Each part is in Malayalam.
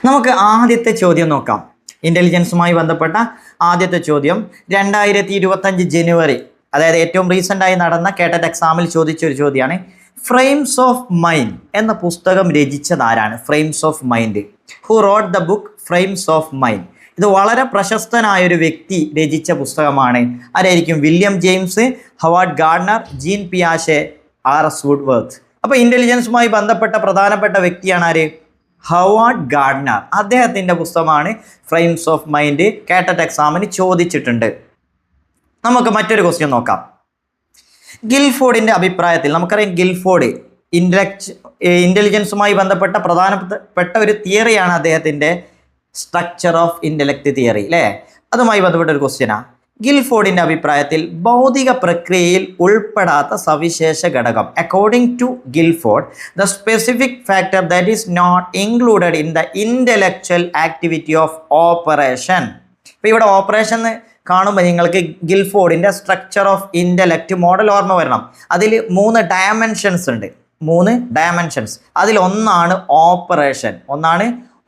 നമുക്ക് ആദ്യത്തെ ചോദ്യം നോക്കാം. ഇന്റലിജൻസുമായി ബന്ധപ്പെട്ട ആദ്യത്തെ ചോദ്യം 2025 ജനുവരി, അതായത് ഏറ്റവും റീസെൻ്റായി നടന്ന കേട്ടറ്റ് എക്സാമിൽ ചോദിച്ചൊരു ചോദ്യമാണ്. ഫ്രെയിംസ് ഓഫ് മൈൻഡ് എന്ന പുസ്തകം രചിച്ചതാരാണ്? Frames of mind. Who wrote the book frames of mind? ഇത് വളരെ പ്രശസ്തനായൊരു വ്യക്തി രചിച്ച പുസ്തകമാണ്. ആരായിരിക്കും? William James, Howard Gardner, Jean പിയാഷെ, R.S. വുഡ്വർത്ത്. അപ്പോൾ ഇന്റലിജൻസുമായി ബന്ധപ്പെട്ട പ്രധാനപ്പെട്ട വ്യക്തിയാണ് ആര്? Howard Gardner. അദ്ദേഹത്തിൻ്റെ പുസ്തകമാണ് ഫ്രെയിംസ് ഓഫ് മൈൻഡ്. കേട്ടറ്റ് എക്സാമിന് ചോദിച്ചിട്ടുണ്ട്. നമുക്ക് മറ്റൊരു ക്വസ്റ്റ്യൻ നോക്കാം. ഗിൽഫോർഡിൻ്റെ അഭിപ്രായത്തിൽ, നമുക്കറിയാം ഗിൽഫോർഡ് ഇന്റലിജൻസുമായി ബന്ധപ്പെട്ട പ്രധാനപ്പെട്ട ഒരു തിയറിയാണ് അദ്ദേഹത്തിൻ്റെ സ്ട്രക്ചർ ഓഫ് ഇൻ്റലക്റ്റ് തിയറി, അല്ലേ? അതുമായി ബന്ധപ്പെട്ട ഒരു ക്വസ്റ്റ്യനാണ്. ഗിൽഫോർഡിൻ്റെ അഭിപ്രായത്തിൽ ഭൗതിക പ്രക്രിയയിൽ ഉൾപ്പെടാത്ത സവിശേഷ ഘടകം, according to Guilford, the specific factor that is not included in the intellectual activity of operation. ഇപ്പോൾ ഇവിടെ ഓപ്പറേഷൻ കാണുമ്പോൾ നിങ്ങൾക്ക് ഗിൽഫോർഡിൻ്റെ സ്ട്രക്ചർ ഓഫ് ഇൻ്റലക്റ്റ് മോഡൽ ഓർമ്മ വരണം. അതിൽ 3 ഡയമെൻഷൻസ് ഉണ്ട്. 3 ഡയമെൻഷൻസ്. അതിലൊന്നാണ്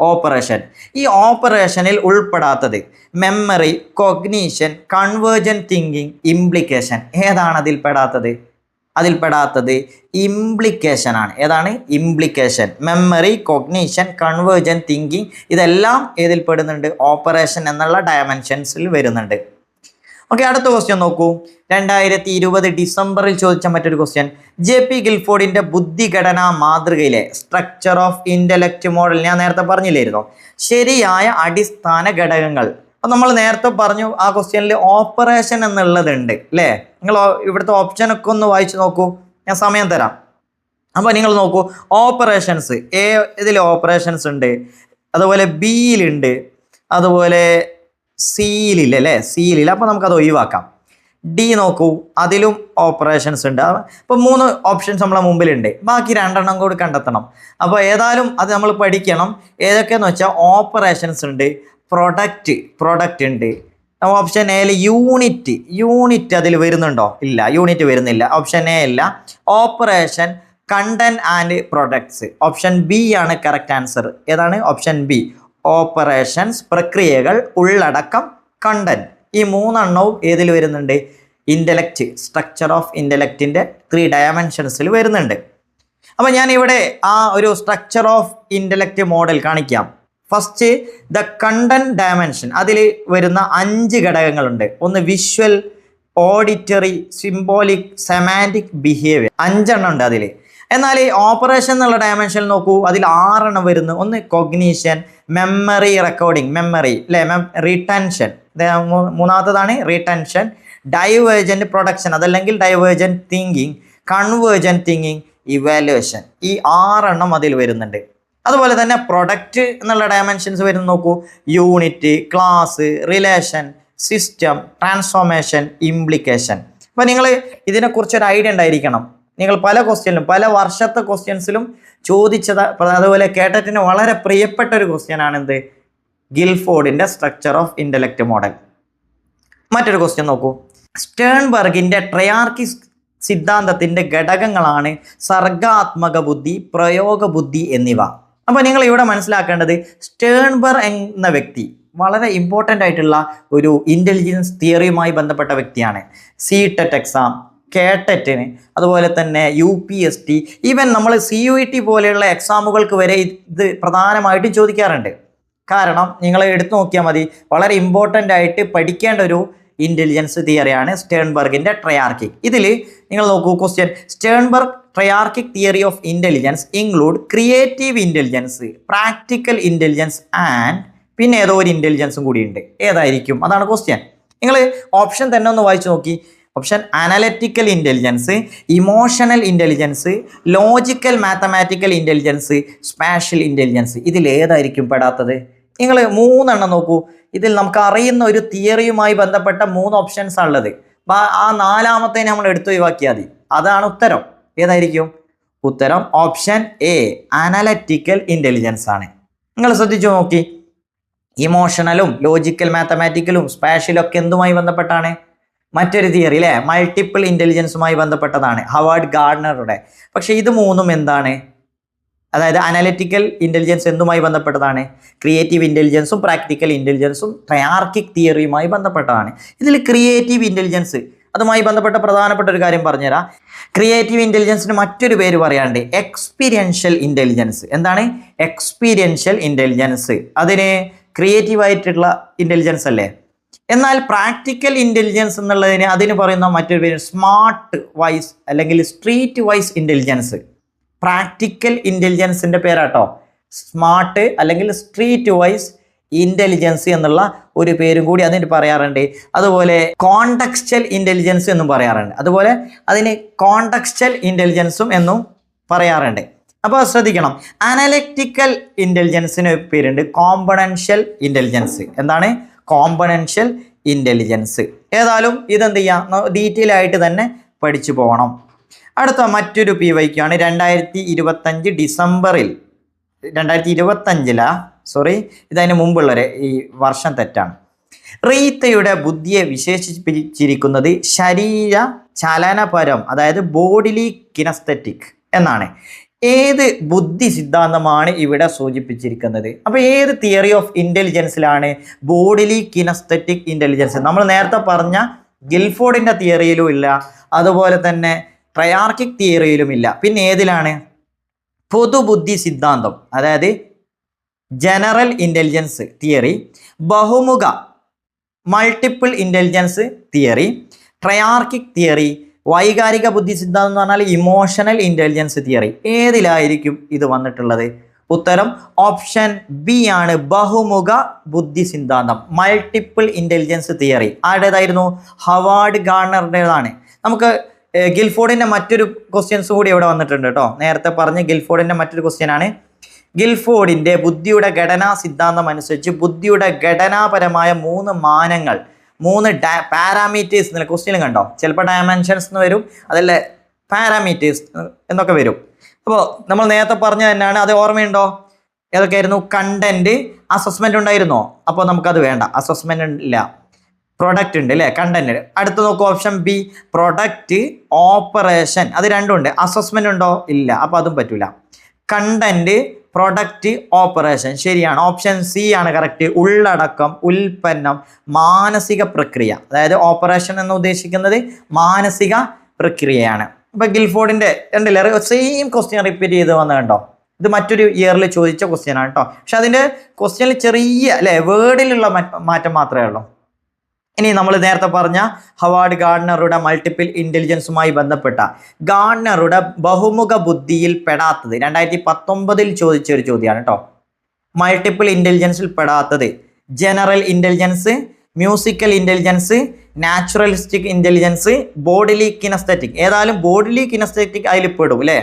ഓപ്പറേഷൻ. ഈ ഓപ്പറേഷനിൽ ഉൾപ്പെടാത്തത് memory, cognition, convergent thinking, implication. ഏതാണ് അതിൽപ്പെടാത്തത് ഇംപ്ലിക്കേഷനാണ്. ഏതാണ്? Implication. Memory, cognition, convergent thinking, ഇതെല്ലാം ഏതിൽ പെടുന്നുണ്ട്? ഓപ്പറേഷൻ എന്നുള്ള ഡയമെൻഷൻസിൽ വരുന്നുണ്ട്. ഓക്കെ, അടുത്ത ക്വസ്റ്റ്യൻ നോക്കൂ. 2020 ഡിസംബറിൽ ചോദിച്ച മറ്റൊരു ക്വസ്റ്റ്യൻ. JP ഗിൽഫോർഡിൻ്റെ ബുദ്ധിഘടനാ മാതൃകയിലെ സ്ട്രക്ചർ ഓഫ് ഇൻ്റലക്റ്റ് മോഡൽ, ഞാൻ നേരത്തെ പറഞ്ഞില്ലായിരുന്നോ, ശരിയായ അടിസ്ഥാന ഘടകങ്ങൾ. അപ്പം നമ്മൾ നേരത്തെ പറഞ്ഞു ആ ക്വസ്റ്റ്യനിൽ ഓപ്പറേഷൻ എന്നുള്ളതുണ്ട്, അല്ലേ? നിങ്ങൾ ഇവിടുത്തെ ഓപ്ഷനൊക്കെ ഒന്ന് വായിച്ച് നോക്കൂ, ഞാൻ സമയം തരാം. അപ്പോൾ നിങ്ങൾ നോക്കൂ, ഓപ്പറേഷൻസ് ഇതിൽ ഓപ്പറേഷൻസ് ഉണ്ട്, അതുപോലെ ബിയിലുണ്ട്, അതുപോലെ സിയിലില്ല, അല്ലേ? സിയിലില്ല. അപ്പോൾ നമുക്കത് ഒഴിവാക്കാം. ഡി നോക്കൂ, അതിലും ഓപ്പറേഷൻസ് ഉണ്ട്. അപ്പോൾ 3 ഓപ്ഷൻസ് നമ്മളെ മുമ്പിലുണ്ട്. ബാക്കി 2 കൂടി കണ്ടെത്തണം. അപ്പോൾ ഏതായാലും അത് നമ്മൾ പഠിക്കണം. ഏതൊക്കെയെന്ന് വെച്ചാൽ ഓപ്പറേഷൻസ് ഉണ്ട്, പ്രൊഡക്റ്റ് ഉണ്ട്. ഓപ്ഷൻ എയിൽ യൂണിറ്റ് അതിൽ വരുന്നുണ്ടോ? ഇല്ല, യൂണിറ്റ് വരുന്നില്ല. ഓപ്ഷൻ എ ഇല്ല. Operation, content and products. Option B ആണ് കറക്റ്റ് ആൻസർ. ഏതാണ്? Option B. ഓപ്പറേഷൻസ്, പ്രക്രിയകൾ, ഉള്ളടക്കം, കണ്ടന്റ്. ഈ 3 ഏതിൽ വരുന്നുണ്ട്? ഇൻ്റലക്റ്റ്, സ്ട്രക്ചർ ഓഫ് ഇൻ്റലക്റ്റിൻ്റെ 3 ഡയമെൻഷൻസിൽ വരുന്നുണ്ട്. അപ്പോൾ ഞാനിവിടെ ആ ഒരു സ്ട്രക്ചർ ഓഫ് ഇൻ്റലക്റ്റ് മോഡൽ കാണിക്കാം. First the content dimension. അതിൽ വരുന്ന 5 ഘടകങ്ങളുണ്ട്. ഒന്ന് visual, auditory, symbolic, semantic, behaviour. 5 ഉണ്ട് അതിൽ. എന്നാൽ ഈ ഓപ്പറേഷൻ എന്നുള്ള ഡയമെൻഷനിൽ നോക്കൂ, അതിൽ 6 വരുന്നു. ഒന്ന് കൊഗ്നീഷൻ, മെമ്മറി, റെക്കോർഡിങ്, മെമ്മറി, അല്ലേ? റിട്ടൻഷൻ. മൂന്നാമത്തതാണ് റിട്ടൻഷൻ. ഡൈവേർജൻറ്റ് പ്രൊഡക്ഷൻ, അതല്ലെങ്കിൽ divergent thinking, convergent thinking, evaluation. ഈ 6 അതിൽ വരുന്നുണ്ട്. അതുപോലെ തന്നെ പ്രൊഡക്റ്റ് എന്നുള്ള ഡയമെൻഷൻസ് വരുന്ന നോക്കൂ, unit, class, relation, system, transformation, implication. അപ്പോൾ നിങ്ങൾ ഇതിനെക്കുറിച്ചൊരു ഐഡിയ ഉണ്ടായിരിക്കണം. നിങ്ങൾ പല ക്വസ്റ്റ്യനിലും, പല വർഷത്തെ ക്വസ്റ്റ്യൻസിലും ചോദിച്ചത്, അതുപോലെ കേട്ടറ്റിന് വളരെ പ്രിയപ്പെട്ട ഒരു ക്വസ്റ്റ്യൻ ആണ് എന്ത്? ഗിൽഫോർഡിൻ്റെ സ്ട്രക്ചർ ഓഫ് ഇൻ്റലക്റ്റ് മോഡൽ. മറ്റൊരു ക്വസ്റ്റ്യൻ നോക്കൂ. സ്റ്റേൺബർഗിൻ്റെ ട്രയാർക്കി സിദ്ധാന്തത്തിൻ്റെ ഘടകങ്ങളാണ് സർഗാത്മക ബുദ്ധി, പ്രയോഗ ബുദ്ധി എന്നിവ. അപ്പോൾ നിങ്ങൾ ഇവിടെ മനസ്സിലാക്കേണ്ടത്, സ്റ്റേൺബർഗ് എന്ന വ്യക്തി വളരെ ഇമ്പോർട്ടൻ്റ് ആയിട്ടുള്ള ഒരു ഇൻ്റലിജൻസ് തിയറിയുമായി ബന്ധപ്പെട്ട വ്യക്തിയാണ്. CTET എക്സാം, കേട്ടറ്റിന്, അതുപോലെ തന്നെ UPST, ഈവൻ നമ്മൾ CUET പോലെയുള്ള എക്സാമുകൾക്ക് വരെ ഇത് പ്രധാനമായിട്ടും ചോദിക്കാറുണ്ട്. കാരണം നിങ്ങൾ എടുത്തു നോക്കിയാൽ മതി, വളരെ ഇമ്പോർട്ടൻ്റ് ആയിട്ട് പഠിക്കേണ്ട ഒരു ഇൻ്റലിജൻസ് തിയറിയാണ് സ്റ്റേൺബർഗിൻ്റെ ട്രയാർക്കി. ഇതിൽ നിങ്ങൾ നോക്കൂ question. Sternberg triarchic theory of intelligence include creative intelligence, practical intelligence and പിന്നെ ഏതോ ഒരു ഇൻ്റലിജൻസും കൂടിയുണ്ട്. ഏതായിരിക്കും? അതാണ് ക്വസ്റ്റ്യൻ. നിങ്ങൾ ഓപ്ഷൻ തന്നെ ഒന്ന് വായിച്ചു നോക്കി. Option analytical intelligence, emotional intelligence, logical mathematical intelligence, spatial intelligence. ഇതിൽ ഏതായിരിക്കും പെടാത്തത്? നിങ്ങൾ 3 നോക്കൂ. ഇതിൽ നമുക്ക് അറിയുന്ന ഒരു തിയറിയുമായി ബന്ധപ്പെട്ട 3 ഓപ്ഷൻസ് ഉള്ളത്. ആ 4ാമത്തെ നമ്മൾ എടുത്തു ഒഴിവാക്കിയാൽ മതി. അതാണ് ഉത്തരം. ഏതായിരിക്കും ഉത്തരം? ഓപ്ഷൻ എ, അനലറ്റിക്കൽ ഇൻ്റലിജൻസ് ആണ്. നിങ്ങൾ ശ്രദ്ധിച്ചു നോക്കി, ഇമോഷണലും ലോജിക്കൽ മാത്തമാറ്റിക്കലും സ്പാഷ്യലും ഒക്കെ എന്തുമായി ബന്ധപ്പെട്ടാണ്? മറ്റൊരു തിയറി, അല്ലേ? മൾട്ടിപ്പിൾ ഇൻ്റലിജൻസുമായി ബന്ധപ്പെട്ടതാണ്, ഹവാർഡ് ഗാർഡനറുടെ. പക്ഷെ ഇത് 3 എന്താണ്? അതായത് അനലിറ്റിക്കൽ ഇൻ്റലിജൻസ് എന്തുമായി ബന്ധപ്പെട്ടതാണ്? ക്രിയേറ്റീവ് ഇൻ്റലിജൻസും പ്രാക്ടിക്കൽ ഇൻ്റലിജൻസും ട്രയാർക്കിക് തിയറിയുമായി ബന്ധപ്പെട്ടതാണ്. ഇതിൽ ക്രിയേറ്റീവ് ഇൻ്റലിജൻസ് അതുമായി ബന്ധപ്പെട്ട പ്രധാനപ്പെട്ട ഒരു കാര്യം പറഞ്ഞുതരാം. ക്രിയേറ്റീവ് ഇൻ്റലിജൻസിന് മറ്റൊരു പേര് പറയാണ്ട് എക്സ്പീരിയൻഷ്യൽ ഇൻ്റലിജൻസ്. എന്താണ് എക്സ്പീരിയൻഷ്യൽ ഇൻ്റലിജൻസ്? അതിന് ക്രിയേറ്റീവ് ആയിട്ടുള്ള ഇൻ്റലിജൻസ് അല്ലേ? എന്നാൽ പ്രാക്ടിക്കൽ ഇൻ്റലിജൻസ് എന്നുള്ളതിന് അതിന് പറയുന്ന മറ്റൊരു പേര് സ്മാർട്ട് വൈസ് അല്ലെങ്കിൽ സ്ട്രീറ്റ് വൈസ് ഇൻ്റലിജൻസ്. പ്രാക്ടിക്കൽ ഇൻ്റലിജൻസിൻ്റെ പേരാട്ടോ സ്മാർട്ട് അല്ലെങ്കിൽ സ്ട്രീറ്റ് വൈസ് ഇൻ്റലിജൻസ് എന്നുള്ള ഒരു പേരും കൂടി അതിന് പറയാറുണ്ട്. അതുപോലെ കോണ്ടെക്സ്റ്റൽ ഇൻ്റലിജൻസ് എന്നും പറയാറുണ്ട്. അതുപോലെ അതിന് കോണ്ടെക്സ്റ്റൽ ഇൻ്റലിജൻസും എന്നും പറയാറുണ്ട്. അപ്പോൾ ശ്രദ്ധിക്കണം, അനലിറ്റിക്കൽ ഇൻ്റലിജൻസിന് പേരുണ്ട് കോമ്പണൻഷ്യൽ ഇൻ്റലിജൻസ്. എന്താണ് കോമ്പണൻഷ്യൽ ഇൻ്റലിജൻസ്? ഏതായാലും ഇതെന്ത് ചെയ്യാം, ഡീറ്റെയിൽ ആയിട്ട് തന്നെ പഠിച്ചു പോകണം. അടുത്ത മറ്റൊരു PYQ ആണ് 2025 ഡിസംബറിൽ 2025 സോറി ഇതതിന് മുമ്പുള്ളവരെ ഈ വർഷം തെറ്റാണ്. റീത്തയുടെ ബുദ്ധിയെ വിശേഷിപ്പിച്ചിരിക്കുന്നത് ശരീര ചലനപരം, അതായത് ബോഡിലി കിനസ്തെറ്റിക് എന്നാണ്. ഏത് ബുദ്ധി സിദ്ധാന്തമാണ് ഇവിടെ സൂചിപ്പിച്ചിരിക്കുന്നത്? അപ്പോൾ ഏത് തിയറി ഓഫ് ഇൻ്റലിജൻസിലാണ് ബോഡിലി കിനസ്തെറ്റിക് ഇൻ്റലിജൻസ്? നമ്മൾ നേരത്തെ പറഞ്ഞ ഗിൽഫോർഡിൻ്റെ തിയറിയിലും ഇല്ല, അതുപോലെ തന്നെ ട്രയാർക്കിക് തിയറിയിലും ഇല്ല. പിന്നെ ഏതിലാണ്? പൊതുബുദ്ധി സിദ്ധാന്തം, അതായത് ജനറൽ ഇൻ്റലിജൻസ് തിയറി, ബഹുമുഖ multiple intelligence theory, triarchic theory, വൈകാരിക ബുദ്ധി സിദ്ധാന്തം എന്ന് പറഞ്ഞാൽ ഇമോഷണൽ ഇൻ്റലിജൻസ് തിയറി. ഏതിലായിരിക്കും ഇത് വന്നിട്ടുള്ളത്? ഉത്തരം ഓപ്ഷൻ ബി ആണ്, ബഹുമുഖ ബുദ്ധി സിദ്ധാന്തം, മൾട്ടിപ്പിൾ ഇൻ്റലിജൻസ് തിയറി. ആരുടേതായിരുന്നു? ഹവാർഡ് ഗാർണറുടേതാണ്. നമുക്ക് ഗിൽഫോർഡിൻ്റെ മറ്റൊരു ക്വസ്റ്റ്യൻസ് കൂടി ഇവിടെ വന്നിട്ടുണ്ട് കേട്ടോ. നേരത്തെ പറഞ്ഞ ഗിൽഫോർഡിൻ്റെ മറ്റൊരു ക്വസ്റ്റ്യൻ ആണ്. ഗിൽഫോർഡിൻ്റെ ബുദ്ധിയുടെ ഘടനാ സിദ്ധാന്തം അനുസരിച്ച് ബുദ്ധിയുടെ ഘടനാപരമായ 3 മാനങ്ങൾ, 3 പാരാമീറ്റേഴ്സ് എന്നുള്ള ക്വസ്റ്റ്യൻ കണ്ടോ? ചിലപ്പോൾ ഡയമെൻഷൻസ് എന്ന് വരും, അതല്ല പാരാമീറ്റേഴ്സ് എന്നൊക്കെ വരും. അപ്പോൾ നമ്മൾ നേരത്തെ പറഞ്ഞ തന്നെയാണ്, അത് ഓർമ്മയുണ്ടോ? ഏതൊക്കെയായിരുന്നു? കണ്ടന്റ്, അസസ്മെന്റ് ഉണ്ടായിരുന്നോ? അപ്പോൾ നമുക്കത് വേണ്ട, അസസ്മെന്റ് ഇല്ല. പ്രൊഡക്റ്റ് ഉണ്ട് അല്ലേ, കണ്ടന്റ്. അടുത്ത് നോക്കൂ, ഓപ്ഷൻ ബി പ്രൊഡക്റ്റ്, ഓപ്പറേഷൻ, അത് രണ്ടും ഉണ്ട്. അസസ്മെന്റ് ഉണ്ടോ? ഇല്ല, അപ്പോൾ അതും പറ്റൂല. കണ്ടന്റ്, പ്രൊഡക്റ്റ്, ഓപ്പറേഷൻ ശരിയാണ്. ഓപ്ഷൻ സി ആണ് കറക്റ്റ്. ഉള്ളടക്കം, ഉൽപ്പന്നം, മാനസിക പ്രക്രിയ. അതായത് ഓപ്പറേഷൻ എന്ന് ഉദ്ദേശിക്കുന്നത് മാനസിക പ്രക്രിയയാണ്. അപ്പോൾ ഗിൽഫോർഡിൻ്റെ രണ്ടിലേറെ സെയിം ക്വസ്റ്റ്യൻ റിപ്പീറ്റ് ചെയ്ത് വന്നത് കണ്ടോ? ഇത് മറ്റൊരു ഇയറിൽ ചോദിച്ച ക്വസ്റ്റ്യൻ ആണ് കേട്ടോ. പക്ഷെ അതിൻ്റെ ക്വസ്റ്റ്യനിൽ ചെറിയ അല്ലേ വേർഡിലുള്ള മാറ്റം മാത്രമേ ഉള്ളൂ. ഇനി നമ്മൾ നേരത്തെ പറഞ്ഞ ഹവാർഡ് ഗാർഡനറുടെ മൾട്ടിപ്പിൾ ഇൻ്റലിജൻസുമായി ബന്ധപ്പെട്ട ഗാർഡനറുടെ ബഹുമുഖ ബുദ്ധിയിൽ പെടാത്തത് 2019 ചോദിച്ച ഒരു ചോദ്യമാണ് കേട്ടോ. മൾട്ടിപ്പിൾ ഇൻ്റലിജൻസിൽ പെടാത്തത് general intelligence, musical intelligence, naturalistic intelligence, bodily kinesthetic. ഏതായാലും ബോഡിലി കിനസ്തെറ്റിക് അതിൽ പെടും അല്ലേ.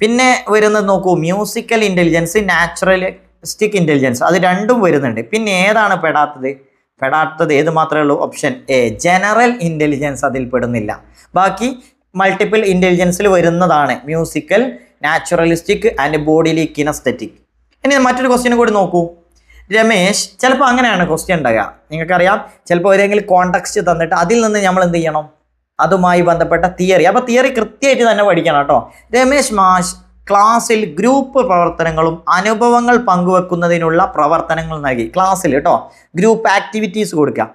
പിന്നെ വരുന്നത് നോക്കൂ, മ്യൂസിക്കൽ ഇൻ്റലിജൻസ്, നാച്ചുറലിസ്റ്റിക് ഇൻ്റലിജൻസ്, അത് രണ്ടും വരുന്നുണ്ട്. പിന്നെ ഏതാണ് പെടാത്തത്? ഏത് മാത്രമേ ഉള്ളൂ? ഓപ്ഷൻ എ, ജനറൽ ഇൻ്റലിജൻസ് അതിൽ പെടുന്നില്ല. ബാക്കി മൾട്ടിപ്പിൾ ഇൻ്റലിജൻസിൽ വരുന്നതാണ് musical, naturalistic and bodily kinaesthetic. ഇനി മറ്റൊരു ക്വസ്റ്റ്യൻ കൂടി നോക്കൂ. രമേശ്, ചിലപ്പോൾ അങ്ങനെയാണ് ക്വസ്റ്റ്യൻ ഉണ്ടാകുക, നിങ്ങൾക്കറിയാം. ചിലപ്പോൾ ഏതെങ്കിലും കോണ്ടെക്സ്റ്റ് തന്നിട്ട് അതിൽ നിന്ന് നമ്മൾ എന്ത് ചെയ്യണം? അതുമായി ബന്ധപ്പെട്ട തിയറി. അപ്പോൾ തിയറി കൃത്യമായിട്ട് തന്നെ പഠിക്കണം കേട്ടോ. രമേശ് മാഷ് ക്ലാസ്സിൽ ഗ്രൂപ്പ് പ്രവർത്തനങ്ങളും അനുഭവങ്ങൾ പങ്കുവെക്കുന്നതിനുള്ള പ്രവർത്തനങ്ങൾ നൽകി. ക്ലാസ്സിൽ കേട്ടോ ഗ്രൂപ്പ് ആക്ടിവിറ്റീസ് കൊടുക്കുക.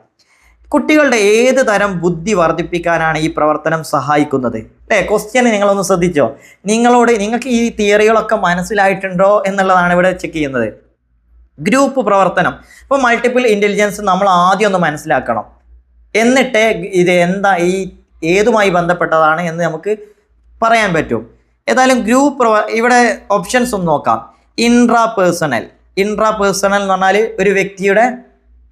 കുട്ടികളുടെ ഏത് തരം ബുദ്ധി വർദ്ധിപ്പിക്കാനാണ് ഈ പ്രവർത്തനം സഹായിക്കുന്നത്? അല്ലേ, ക്വസ്റ്റ്യൻ നിങ്ങളൊന്ന് ശ്രദ്ധിച്ചോ? നിങ്ങൾക്ക് ഈ തിയറികളൊക്കെ മനസ്സിലായിട്ടുണ്ടോ എന്നുള്ളതാണ് ഇവിടെ ചെക്ക് ചെയ്യുന്നത്. ഗ്രൂപ്പ് പ്രവർത്തനം. ഇപ്പോൾ മൾട്ടിപ്പിൾ ഇൻ്റലിജൻസ് നമ്മൾ ആദ്യം ഒന്ന് മനസ്സിലാക്കണം, എന്നിട്ട് ഇത് എന്താ ഏതുമായി ബന്ധപ്പെട്ടതാണ് എന്ന് നമുക്ക് പറയാൻ പറ്റും. ഏതായാലും ഇവിടെ ഓപ്ഷൻസ് ഒന്ന് നോക്കാം. ഇൻട്രാപേഴ്സണൽ എന്ന് പറഞ്ഞാൽ ഒരു വ്യക്തിയുടെ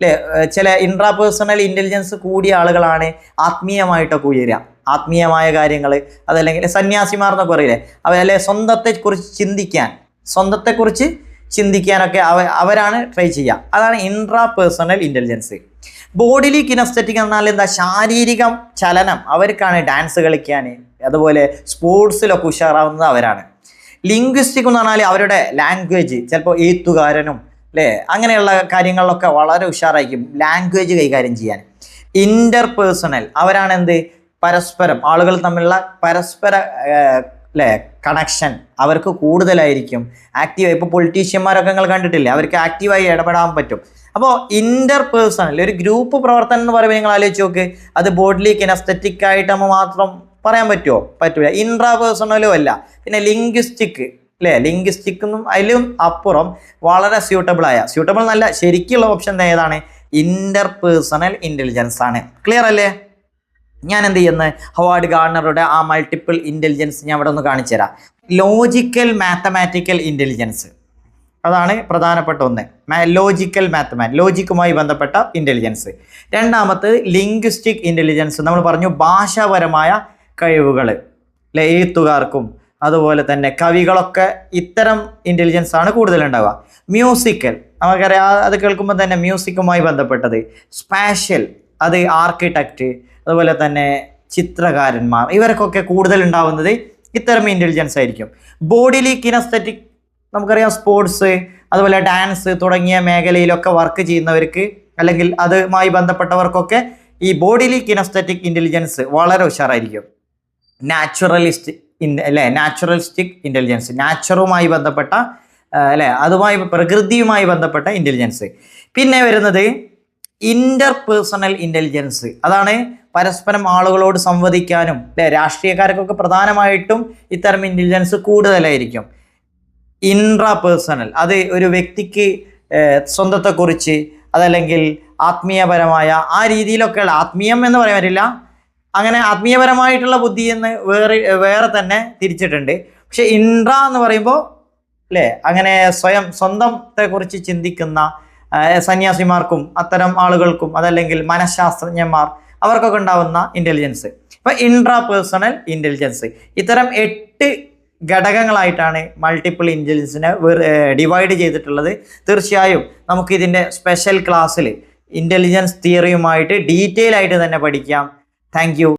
അല്ലേ ചില ഇൻട്രാപേഴ്സണൽ ഇൻ്റലിജൻസ് കൂടിയ ആളുകളാണ് ആത്മീയമായിട്ടൊക്കെ ഉയരുക. ആത്മീയമായ കാര്യങ്ങൾ, അതല്ലെങ്കിൽ സന്യാസിമാർ എന്നൊക്കെ പറയില്ലേ, അവരല്ലേ സ്വന്തത്തെക്കുറിച്ച് ചിന്തിക്കാനൊക്കെ അവരാണ് ട്രൈ ചെയ്യുക. അതാണ് ഇൻട്രാപേഴ്സണൽ ഇൻ്റലിജൻസ്. ബോഡിലി കിനസ്തെറ്റിക് എന്നാൽ എന്താ? ശാരീരിക ചലനം, അവർക്കാണ് ഡാൻസ് കളിക്കാൻ, അതുപോലെ സ്പോർട്സിലൊക്കെ ഉഷാറാവുന്നത് അവരാണ്. ലിംഗ്വിസ്റ്റിക് എന്ന് പറഞ്ഞാൽ അവരുടെ ലാംഗ്വേജ്, ചിലപ്പോൾ എഴുത്തുകാരനും അല്ലേ അങ്ങനെയുള്ള കാര്യങ്ങളിലൊക്കെ വളരെ ഉഷാറായിരിക്കും ലാംഗ്വേജ് കൈകാര്യം ചെയ്യാൻ. ഇന്റർപേഴ്സണൽ അവരാണ് എന്ത്? പരസ്പരം, ആളുകൾ തമ്മിലുള്ള പരസ്പര അല്ലേ കണക്ഷൻ അവർക്ക് കൂടുതലായിരിക്കും. ആക്റ്റീവായി ഇപ്പോൾ പൊളിറ്റീഷ്യന്മാരൊക്കെ നിങ്ങൾ കണ്ടിട്ടില്ലേ, അവർക്ക് ആക്റ്റീവായി ഇടപെടാൻ പറ്റും. അപ്പോൾ ഇന്റർ പേഴ്സണൽ ഒരു ഗ്രൂപ്പ് പ്രവർത്തനം എന്ന് പറയുമ്പോൾ നിങ്ങൾ ആലോചിച്ച് നോക്ക്, അത് ബോഡിലി കിനസ്തെറ്റിക് ആയിട്ട് നമ്മൾ മാത്രം പറയാൻ പറ്റുമോ? പറ്റൂല. ഇൻട്രാ പേഴ്സണലും അല്ല. പിന്നെ ലിംഗ്വിസ്റ്റിക് അല്ലേ, ലിംഗ്വിസ്റ്റിക്കും അതിലും അപ്പുറം വളരെ സ്യൂട്ടബിൾ നല്ല ശരിക്കുള്ള ഓപ്ഷൻ ഏതാണ്? ഇന്റർ പേഴ്സണൽ ഇൻ്റലിജൻസ് ആണ്. ക്ലിയർ അല്ലേ? ഞാൻ എന്ത് ചെയ്യുന്നത്, ഹൊവാർഡ് ഗാർണറുടെ ആ മൾട്ടിപ്പിൾ ഇൻ്റലിജൻസ് ഞാൻ ഇവിടെ ഒന്ന് കാണിച്ചു തരാം. ലോജിക്കൽ മാത്തമാറ്റിക്കൽ ഇൻ്റലിജൻസ്, അതാണ് പ്രധാനപ്പെട്ട ഒന്ന്. ലോജിക്കുമായി ബന്ധപ്പെട്ട ഇൻ്റലിജൻസ്. രണ്ടാമത് ലിംഗ്വിസ്റ്റിക് ഇൻ്റലിജൻസ്. നമ്മൾ പറഞ്ഞു ഭാഷാപരമായ കഴിവുകൾ, അല്ലെ, എഴുത്തുകാർക്കും അതുപോലെ തന്നെ കവികളൊക്കെ ഇത്തരം ഇൻ്റലിജൻസ് ആണ് കൂടുതലുണ്ടാവുക. മ്യൂസിക്കൽ, നമുക്കറിയാം, അത് കേൾക്കുമ്പോൾ തന്നെ മ്യൂസിക്കുമായി ബന്ധപ്പെട്ടത്. സ്പാഷ്യൽ, അത് ആർക്കിടെക്റ്റ് അതുപോലെ തന്നെ ചിത്രകാരന്മാർ, ഇവർക്കൊക്കെ കൂടുതൽ ഉണ്ടാവുന്നത് ഇത്തരം ഇൻ്റലിജൻസ് ആയിരിക്കും. ബോഡിലി കിനസ്തെറ്റിക്, നമുക്കറിയാം സ്പോർട്സ് അതുപോലെ ഡാൻസ് തുടങ്ങിയ മേഖലയിലൊക്കെ വർക്ക് ചെയ്യുന്നവർക്ക് അല്ലെങ്കിൽ അതുമായി ബന്ധപ്പെട്ടവർക്കൊക്കെ ഈ ബോഡിലി കിനസ്തെറ്റിക് ഇൻ്റലിജൻസ് വളരെ ഉഷാറായിരിക്കും. നാച്ചുറലിസ്റ്റിക് ഇൻ്റലിജൻസ്, നാച്ചുറുമായി ബന്ധപ്പെട്ട പ്രകൃതിയുമായി ബന്ധപ്പെട്ട ഇൻ്റലിജൻസ്. പിന്നെ വരുന്നത് ഇന്റർ പേഴ്സണൽ ഇൻ്റലിജൻസ്, അതാണ് പരസ്പരം ആളുകളോട് സംവദിക്കാനും, രാഷ്ട്രീയക്കാർക്കൊക്കെ പ്രധാനമായിട്ടും ഇത്തരം ഇൻ്റലിജൻസ് കൂടുതലായിരിക്കും. ഇൻട്രാ പേഴ്സണൽ, അത് ഒരു വ്യക്തിക്ക് സ്വന്തത്തെക്കുറിച്ച് അതല്ലെങ്കിൽ ആത്മീയപരമായ ആ രീതിയിലൊക്കെയുള്ള, ആത്മീയം എന്ന് പറയാൻ പറ്റില്ല, അങ്ങനെ ആത്മീയപരമായിട്ടുള്ള ബുദ്ധി എന്ന് വേറെ തന്നെ തിരിച്ചിട്ടുണ്ട്. പക്ഷെ ഇൻട്രാ എന്ന് പറയുമ്പോൾ അല്ലേ, അങ്ങനെ സ്വന്തത്തെക്കുറിച്ച് ചിന്തിക്കുന്ന സന്യാസിമാർക്കും അത്തരം ആളുകൾക്കും അതല്ലെങ്കിൽ മനഃശാസ്ത്രജ്ഞന്മാർ അവർക്കൊക്കെ ഉണ്ടാവുന്ന ഇൻ്റലിജൻസ്. അപ്പോൾ ഇൻട്രാ പേഴ്സണൽ ഇൻ്റലിജൻസ്, ഇത്തരം 8 ഘടകങ്ങളായിട്ടാണ് മൾട്ടിപ്പിൾ ഇൻ്റലിജൻസിനെ ഡിവൈഡ് ചെയ്തിട്ടുള്ളത്. തീർച്ചയായും നമുക്ക് ഇതിൻ്റെ സ്പെഷ്യൽ ക്ലാസ്സിൽ ഇൻ്റലിജൻസ് തിയറിയുമായിട്ട് ഡീറ്റെയിൽ ആയിട്ട് തന്നെ പഠിക്കാം. Thank you.